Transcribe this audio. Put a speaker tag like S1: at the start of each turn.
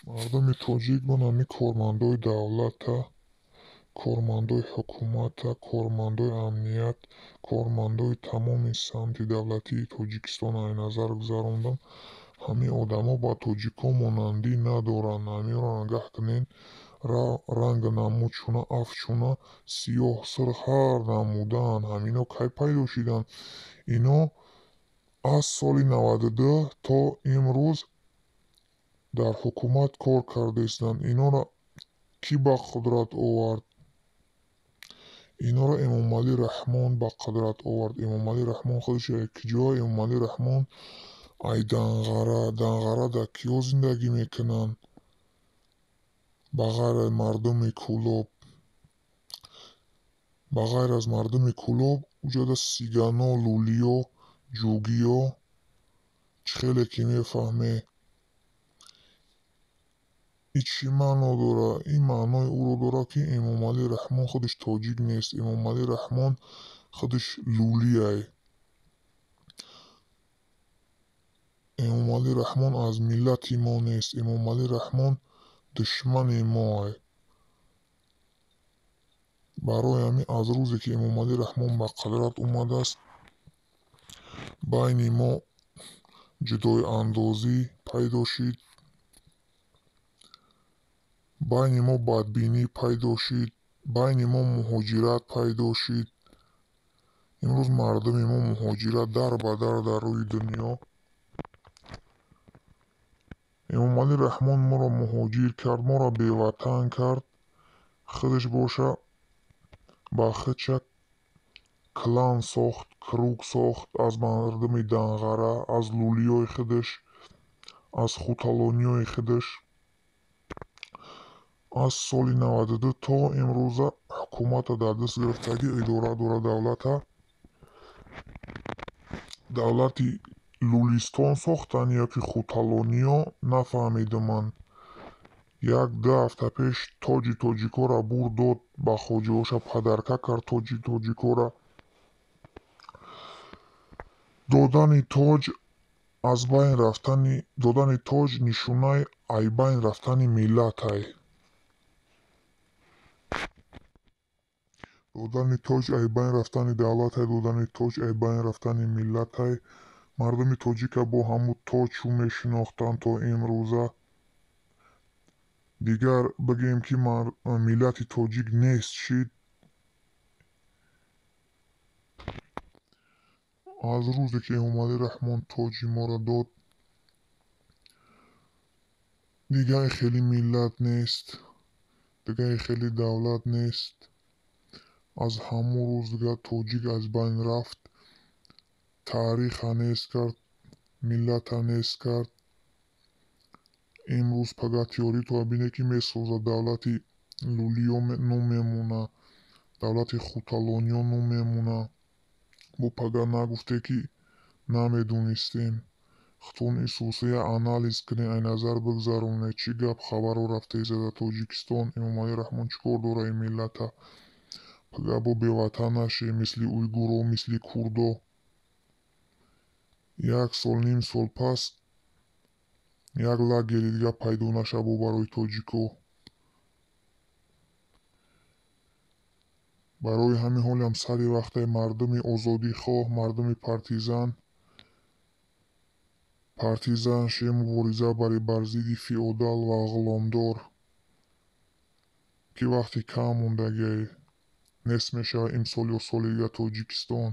S1: мардуми тоҷик бо нами кормандои давлата, кормандои ҳукумата, кормандои амният, кормандои тамоми самти давлатии Тоҷикистон айназар гузарондам. Ҳамин одамо ба тоҷикон монандӣ надоранд. Ҳамиро нагаҳ кунед, ранга намуд шуна, афт шуна, сиёҳ сирх ҳар намудаанд. Ҳамино кай пайдо шиданд? Ино аз соли 92 то имрӯз дар ҳукумат кор кардаистанд. Инора кӣ ба қудрат овард? Инора Эмомалӣ Раҳмон ба қудрат овард. Эмомалӣ Раҳмон худаш якҷоя. Эмомалӣ Раҳмон ай Данғара дар киё зиндагӣ мекунанд? Ба ғайр аз мардуми Кӯлоб. Ба ғайр аз мардуми Кӯлоб уҷода Сигано, Лулиё, Ҷугиё чӣ хеле ки мефаҳме. И чӣ маъно дора? Ин маънои ӯро дора, ки Эмомалӣ Раҳмон худаш тоҷик нест. Эмомалӣ Раҳмон худаш лулияй. Эмомалӣ Раҳмон аз миллати мо нест. Эмомалӣ Раҳмон душмани моай. Барои ҳамин аз рӯзе ки Эмомалӣ Раҳмон ба қудрат омадааст, байни мо ҷудоиандозӣ пайдо шид, байни мо бадбинӣ пайдо шид, байни мо муҳоҷират пайдо шид. имрӯз мардуми мо муҳоҷират дар ба дар рӯи дунё. Эмомалӣ Раҳмон моро муҳоҷир кард, моро беватан кард. Худаш боша ба худша клан сохт, круг сохт аз мардуми Данғара, аз лулиёи худаш, аз хуталониёи худаш. аз соли 92 то имрӯза ҳукумата дар даст гирифтагӣ идора дора. Давлати Лулистон сохтанд ё ки хуталониё, нафаҳмидуман. 1-2 ҳафта пеш тоҷи тоҷикора бурд дод ба хоҷаоша, падарка кард тоҷи тоҷикора. Додани тоҷ нишонаи аз байн рафтани миллатай. Додани тоҷ аз байн рафтани давлатай, додани тоҷ аз байн рафтани миллатай. Мардуми тоҷика бо ҳамун тоҷ чӯ мешинохтанд то имрӯза. Дигар бигӯем ки миллати тоҷик нест шид. аз рӯзе ки Эмомалӣ Раҳмон тоҷи моро дод, дигар хеле миллат нест, дигар хеле давлат нест. аз ҳамун рӯз дигар тоҷик аз байн рафт. таъриха нест кард, миллата нест кард. имрӯз пагатёрито бинед ки месозад. Давлати Лулиё ну мемона, давлати Хуталониё ну мемона. бо пага нагуфте ки намедонистем. хутон эҳсосия анализ кунед, айназар бигзаронед. Чӣ гап хабаро рафтаед дар Тоҷикистон? Эмомалӣ Раҳмон чӣ кор дора ин миллата? пага бо беватан наше, мисли уйгуро, мисли курдо. 1 сол ним сол пас як лагери дига пайдо нашавад барои тоҷико. барои ҳамин ҳолам сари вақтае мардуми озодихоҳ, мардуми партизан ше мубориза бар зидди феодал ва ғуломдор, ки вақти кам мондагиай нест мешавад имсол ё соли дига Тоҷикистон